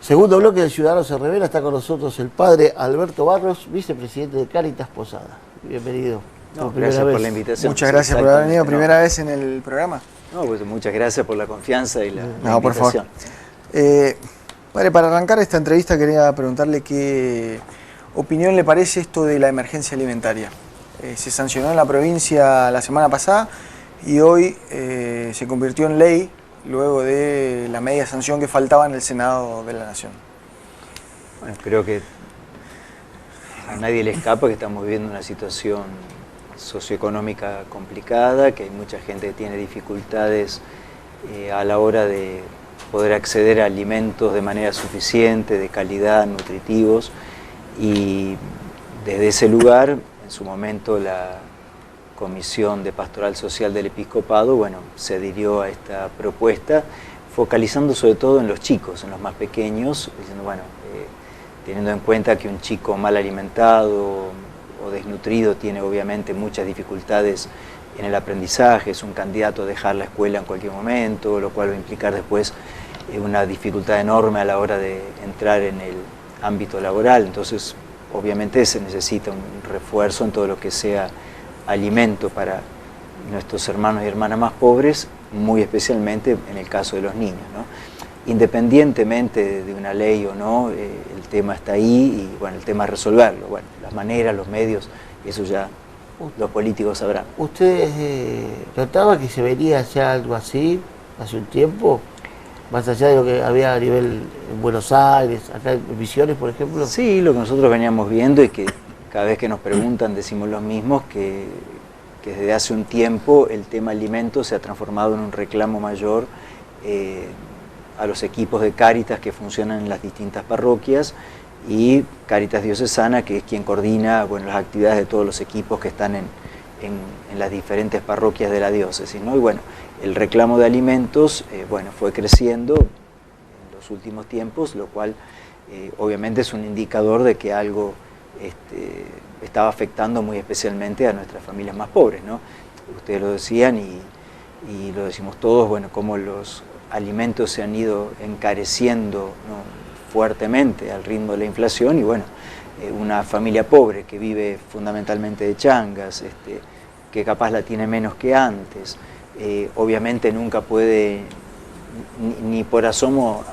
Segundo bloque de Ciudadanos se Revela, está con nosotros el padre Alberto Barros, vicepresidente de Cáritas Posada. Bienvenido. No, gracias por la invitación. Muchas gracias por haber venido, primera vez en el programa. No, pues muchas gracias por la confianza y la invitación. Por favor. Padre, para arrancar esta entrevista quería preguntarle qué opinión le parece esto de la emergencia alimentaria. Se sancionó en la provincia la semana pasada y hoy se convirtió en ley luego de la media sanción que faltaba en el Senado de la Nación. Bueno, creo que a nadie le escapa que estamos viviendo una situación socioeconómica complicada, que hay mucha gente que tiene dificultades a la hora de poder acceder a alimentos de manera suficiente, de calidad, nutritivos, y desde ese lugar, en su momento la Comisión de Pastoral Social del Episcopado, bueno, se adhirió a esta propuesta, focalizando sobre todo en los chicos, en los más pequeños, diciendo, bueno, teniendo en cuenta que un chico mal alimentado o desnutrido tiene obviamente muchas dificultades en el aprendizaje, es un candidato a dejar la escuela en cualquier momento, lo cual va a implicar después una dificultad enorme a la hora de entrar en el ámbito laboral. Entonces, obviamente se necesita un refuerzo en todo lo que sea alimento para nuestros hermanos y hermanas más pobres, muy especialmente en el caso de los niños, ¿no? Independientemente de una ley o no, el tema está ahí y bueno, el tema es resolverlo. Bueno, las maneras, los medios, eso ya los políticos sabrán. ¿Usted notaba que se venía ya algo así hace un tiempo? Más allá de lo que había a nivel en Buenos Aires, acá en Misiones, por ejemplo. Sí, lo que nosotros veníamos viendo y que cada vez que nos preguntan decimos los mismos, que desde hace un tiempo el tema alimentos se ha transformado en un reclamo mayor a los equipos de Cáritas que funcionan en las distintas parroquias y Cáritas Diocesana, que es quien coordina, bueno, las actividades de todos los equipos que están en las diferentes parroquias de la diócesis, ¿no? Y bueno, el reclamo de alimentos bueno, fue creciendo en los últimos tiempos, lo cual obviamente es un indicador de que algo estaba afectando muy especialmente a nuestras familias más pobres, ¿no? Ustedes lo decían y lo decimos todos, bueno, cómo los alimentos se han ido encareciendo, ¿no?, fuertemente al ritmo de la inflación y bueno, una familia pobre que vive fundamentalmente de changas, que capaz la tiene menos que antes, obviamente nunca puede ni por asomo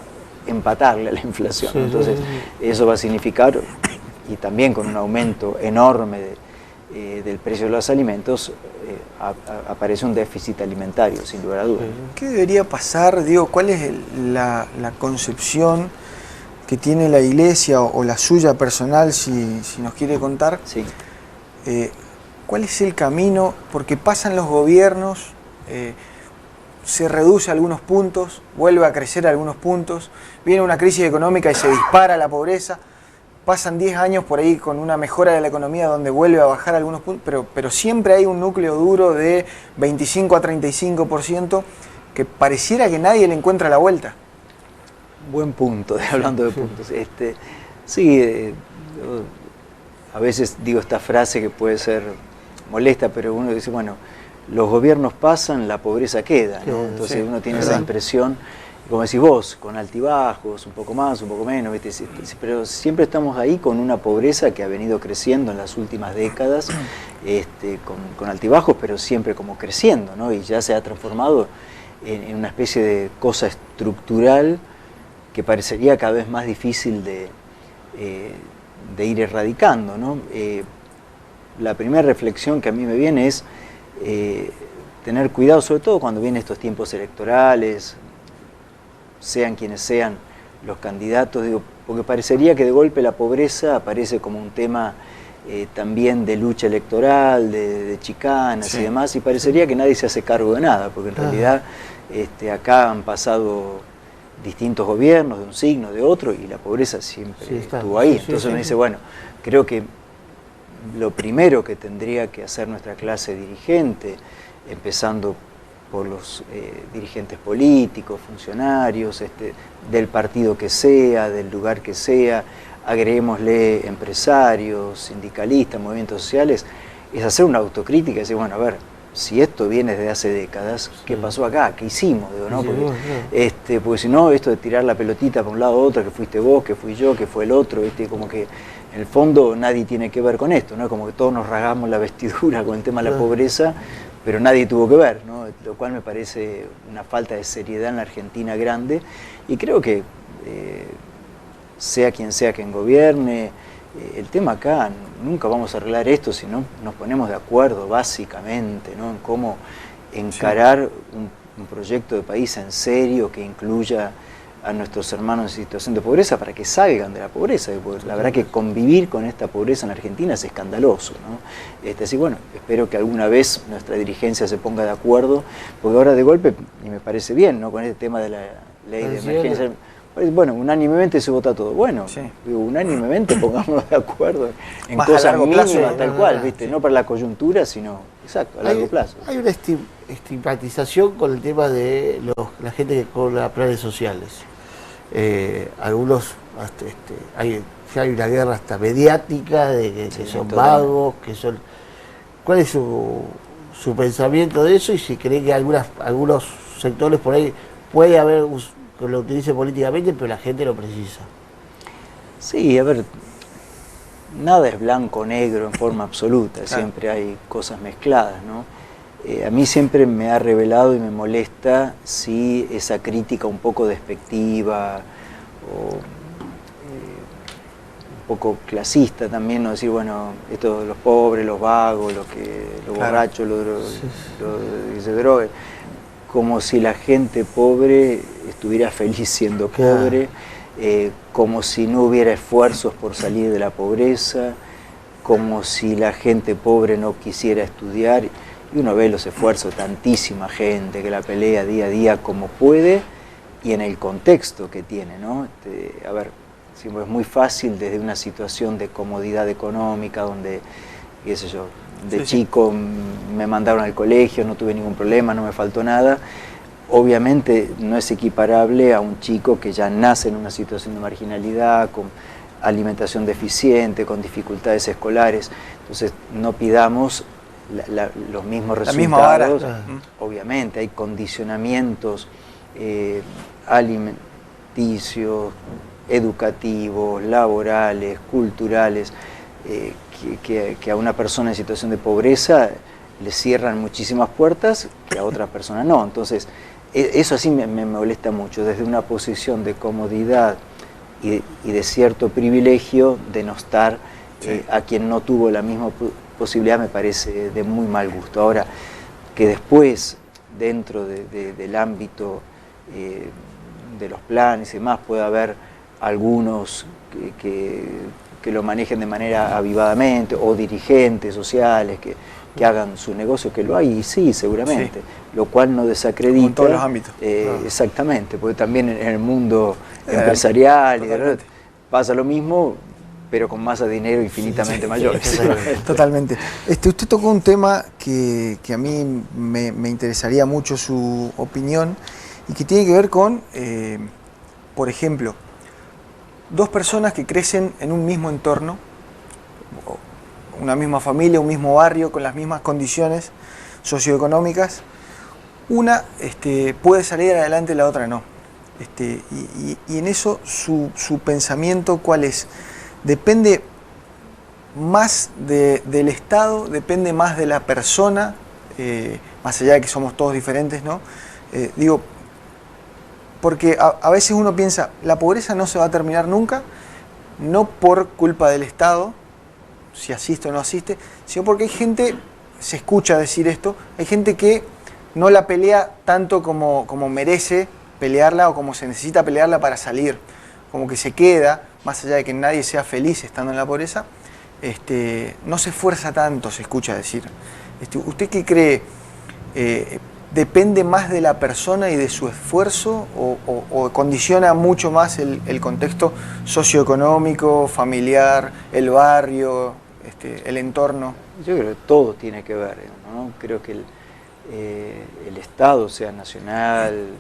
empatarle a la inflación. Sí, entonces eso va a significar, y también con un aumento enorme del precio de los alimentos, aparece un déficit alimentario, sin lugar a dudas. ¿Qué debería pasar? Digo, ¿cuál es la concepción que tiene la Iglesia o la suya personal, si nos quiere contar? Sí. ¿Cuál es el camino? Porque pasan los gobiernos, se reduce algunos puntos, vuelve a crecer algunos puntos, viene una crisis económica y se dispara la pobreza, pasan 10 años por ahí con una mejora de la economía donde vuelve a bajar algunos puntos, pero siempre hay un núcleo duro de 25 a 35% que pareciera que nadie le encuentra la vuelta. Buen punto, hablando de puntos. Sí, a veces digo esta frase que puede ser molesta, pero uno dice, bueno, los gobiernos pasan, la pobreza queda, ¿no? Entonces uno tiene esa impresión, como decís vos, con altibajos, un poco más, un poco menos, ¿viste? Pero siempre estamos ahí con una pobreza que ha venido creciendo en las últimas décadas, con altibajos, pero siempre como creciendo, ¿no? Y ya se ha transformado en una especie de cosa estructural que parecería cada vez más difícil de ir erradicando, ¿no? La primera reflexión que a mí me viene es tener cuidado, sobre todo cuando vienen estos tiempos electorales, sean quienes sean los candidatos, digo, porque parecería que de golpe la pobreza aparece como un tema también de lucha electoral, de chicanas y demás, y parecería que nadie se hace cargo de nada, porque en realidad acá han pasado distintos gobiernos, de un signo, de otro, y la pobreza siempre estuvo ahí. Entonces uno dice, bueno, creo que lo primero que tendría que hacer nuestra clase dirigente, empezando por los dirigentes políticos, funcionarios, del partido que sea, del lugar que sea, agreguémosle empresarios, sindicalistas, movimientos sociales, es hacer una autocrítica y decir, bueno, a ver, si esto viene desde hace décadas, ¿qué pasó acá? ¿Qué hicimos? Digo, ¿no? Sí, Porque si no, esto de tirar la pelotita para un lado a otro, que fuiste vos, que fui yo, que fue el otro, como que en el fondo nadie tiene que ver con esto, ¿no? Como que todos nos rasgamos la vestidura con el tema de la pobreza, pero nadie tuvo que ver, ¿no? Lo cual me parece una falta de seriedad en la Argentina grande, y creo que sea quien gobierne, el tema acá, nunca vamos a arreglar esto si no nos ponemos de acuerdo básicamente, ¿no? En cómo encarar un proyecto de país en serio que incluya a nuestros hermanos en situación de pobreza para que salgan de la pobreza. Porque la verdad que convivir con esta pobreza en Argentina es escandaloso, ¿no? Así, bueno, espero que alguna vez nuestra dirigencia se ponga de acuerdo, porque ahora de golpe, y me parece bien, ¿no? Con este tema de la ley de emergencia, bueno, unánimemente se vota todo. Bueno, digo, unánimemente pongámonos de acuerdo en más cosas mínimas, plazo, tal cual, ¿viste? No para la coyuntura, sino, exacto, a largo plazo. Hay una estigmatización con el tema de la gente que cobra planes sociales. Algunos, ya hay una guerra hasta mediática de que son vagos, que son... ¿Cuál es su pensamiento de eso? Y si cree que algunos sectores por ahí puede haber que lo utilice políticamente, pero la gente lo precisa. Sí, a ver, nada es blanco o negro en forma absoluta, siempre hay cosas mezcladas, ¿no? A mí siempre me ha revelado y me molesta si esa crítica un poco despectiva o un poco clasista también, no decir, bueno, esto los pobres, los vagos, los borrachos, los que se droguen, como si la gente pobre estuviera feliz siendo pobre, como si no hubiera esfuerzos por salir de la pobreza, como si la gente pobre no quisiera estudiar. Y uno ve los esfuerzos de tantísima gente que la pelea día a día como puede y en el contexto que tiene, ¿no? A ver, es muy fácil desde una situación de comodidad económica donde, qué sé yo, de chico me mandaron al colegio, no tuve ningún problema, no me faltó nada. Obviamente no es equiparable a un chico que ya nace en una situación de marginalidad, con alimentación deficiente, con dificultades escolares. Entonces no pidamos los mismos resultados. La misma vara. Obviamente hay condicionamientos alimenticios, educativos, laborales, culturales, que a una persona en situación de pobreza le cierran muchísimas puertas que a otra persona no. Entonces, eso así me molesta mucho, desde una posición de comodidad y de cierto privilegio, denostar a quien no tuvo la misma posibilidad me parece de muy mal gusto. Ahora, que después, dentro del ámbito de los planes y demás, puede haber algunos que lo manejen de manera avivadamente, o dirigentes sociales que hagan su negocio, que lo hay, y sí, seguramente, lo cual no desacredita. En todos los ámbitos. Exactamente, porque también en el mundo empresarial pasa lo mismo, pero con masa de dinero infinitamente mayores. Totalmente. Usted tocó un tema que a mí me interesaría mucho su opinión, y que tiene que ver con, por ejemplo, dos personas que crecen en un mismo entorno, una misma familia, un mismo barrio, con las mismas condiciones socioeconómicas. Una puede salir adelante, la otra no. Y en eso su pensamiento, ¿cuál es? Depende más del Estado, depende más de la persona, más allá de que somos todos diferentes, ¿no? Porque a veces uno piensa, la pobreza no se va a terminar nunca, no por culpa del Estado, si asiste o no asiste, sino porque hay gente, se escucha decir esto, hay gente que no la pelea tanto como merece pelearla o como se necesita pelearla para salir, como que se queda, más allá de que nadie sea feliz estando en la pobreza, no se esfuerza tanto, se escucha decir. ¿Usted qué cree? ¿Depende más de la persona y de su esfuerzo o condiciona mucho más el contexto socioeconómico, familiar, el barrio, el entorno? Yo creo que todo tiene que ver, ¿no? Creo que el Estado, sea nacional,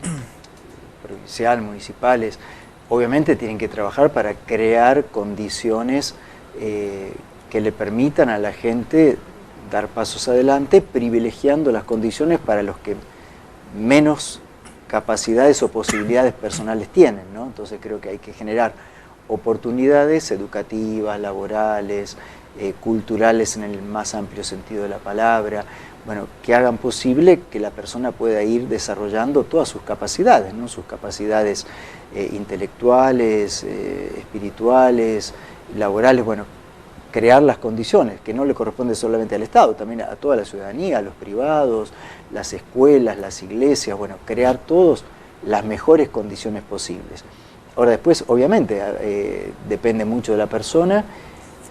provincial, municipales, obviamente tienen que trabajar para crear condiciones que le permitan a la gente dar pasos adelante, privilegiando las condiciones para los que menos capacidades o posibilidades personales tienen, ¿no? Entonces creo que hay que generar oportunidades educativas, laborales, culturales en el más amplio sentido de la palabra, bueno, que hagan posible que la persona pueda ir desarrollando todas sus capacidades, ¿no? Sus capacidades intelectuales, espirituales, laborales, bueno, crear las condiciones, que no le corresponde solamente al Estado, también a toda la ciudadanía, a los privados, las escuelas, las iglesias, bueno, crear todos las mejores condiciones posibles. Ahora después, obviamente, depende mucho de la persona,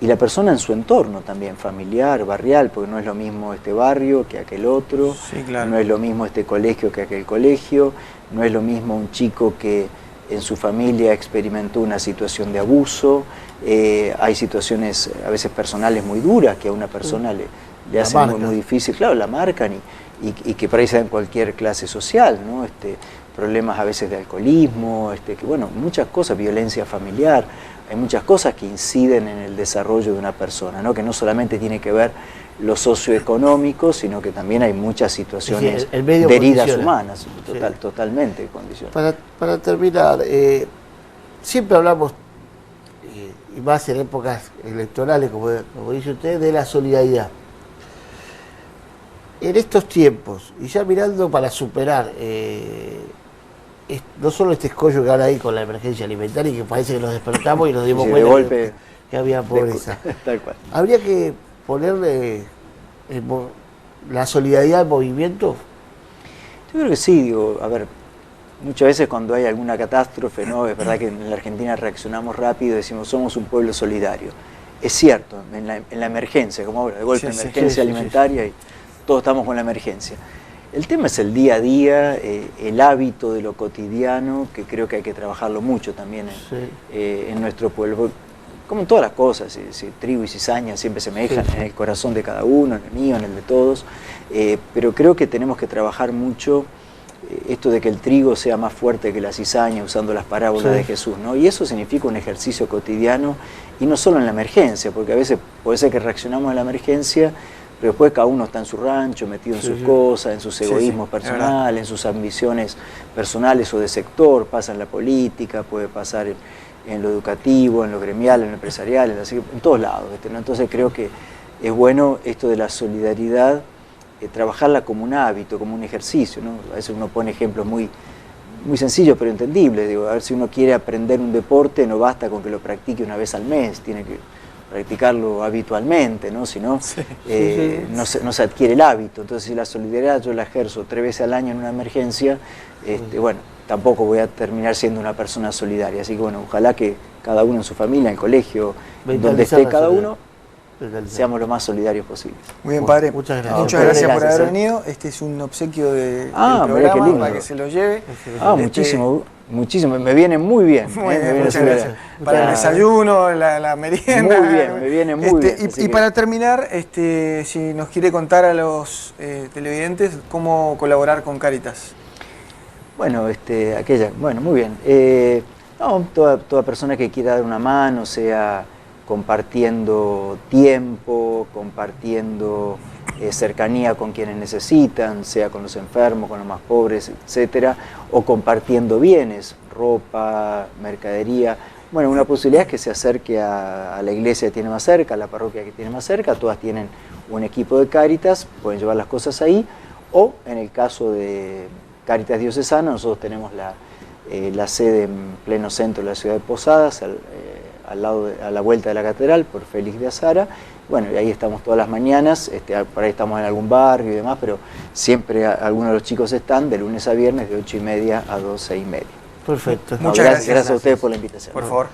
y la persona en su entorno también, familiar, barrial, porque no es lo mismo este barrio que aquel otro, sí, claro. No es lo mismo este colegio que aquel colegio, no es lo mismo un chico que en su familia experimentó una situación de abuso, hay situaciones a veces personales muy duras que a una persona le hacen muy difícil, claro, la marcan y que por ahí se da en cualquier clase social, ¿no? Problemas a veces de alcoholismo, que bueno, muchas cosas, violencia familiar, hay muchas cosas que inciden en el desarrollo de una persona, ¿no? Que no solamente tiene que ver lo socioeconómico, sino que también hay muchas situaciones de heridas humanas, totalmente condicionadas. Para terminar, siempre hablamos, y más en épocas electorales, como dice usted, de la solidaridad. En estos tiempos, y ya mirando para superar, no solo este escollo que ahora hay con la emergencia alimentaria, y que parece que nos despertamos y nos dimos cuenta que había pobreza. Tal cual. Habría que ponerle la solidaridad al movimiento. Yo creo que sí, digo, a ver, muchas veces cuando hay alguna catástrofe, ¿no? Es verdad que en la Argentina reaccionamos rápido y decimos somos un pueblo solidario. Es cierto, en la emergencia, como ahora, de golpe emergencia alimentaria y todos estamos con la emergencia. El tema es el día a día, el hábito de lo cotidiano, que creo que hay que trabajarlo mucho también en nuestro pueblo. Como en todas las cosas, trigo y cizaña siempre se mezclan en el corazón de cada uno, en el mío, en el de todos, pero creo que tenemos que trabajar mucho esto de que el trigo sea más fuerte que la cizaña, usando las parábolas de Jesús, ¿no? Y eso significa un ejercicio cotidiano, y no solo en la emergencia, porque a veces puede ser que reaccionamos en la emergencia, pero después cada uno está en su rancho, metido en sus cosas, en sus egoísmos personales, en sus ambiciones personales o de sector, pasa en la política, puede pasar en lo educativo, en lo gremial, en lo empresarial, en todos lados, ¿no? Entonces creo que es bueno esto de la solidaridad, trabajarla como un hábito, como un ejercicio, ¿no? A veces uno pone ejemplos muy sencillos pero entendibles, digo, a ver, si uno quiere aprender un deporte no basta con que lo practique una vez al mes, tiene que practicarlo habitualmente, ¿no? Si no, no se adquiere el hábito. Entonces, si la solidaridad yo la ejerzo 3 veces al año en una emergencia, bueno, tampoco voy a terminar siendo una persona solidaria. Así que, bueno, ojalá que cada uno en su familia, en el colegio, donde esté cada uno, seamos lo más solidarios posibles. Muy bien, padre. Muchas gracias. Muchas gracias por haber venido. Este es un obsequio del programa para que se lo lleve. Muchísimo. Me viene muy bien. Muchas gracias. Para el desayuno, la merienda. Muy bien, me viene muy bien. Y para terminar, si nos quiere contar a los televidentes cómo colaborar con Cáritas. Bueno, muy bien. Toda persona que quiera dar una mano, sea compartiendo tiempo, compartiendo cercanía con quienes necesitan, sea con los enfermos, con los más pobres, etcétera, o compartiendo bienes, ropa, mercadería. Bueno, una posibilidad es que se acerque a la iglesia que tiene más cerca, a la parroquia que tiene más cerca, todas tienen un equipo de Cáritas, pueden llevar las cosas ahí, o en el caso de Cáritas Diocesana, nosotros tenemos la sede en pleno centro de la ciudad de Posadas, a la vuelta de la catedral, por Félix de Azara. Bueno, y ahí estamos todas las mañanas, por ahí estamos en algún barrio y demás, pero siempre algunos de los chicos están de lunes a viernes de 8:30 a 12:30. Perfecto. Muchas gracias. Gracias a ustedes por la invitación. Por favor.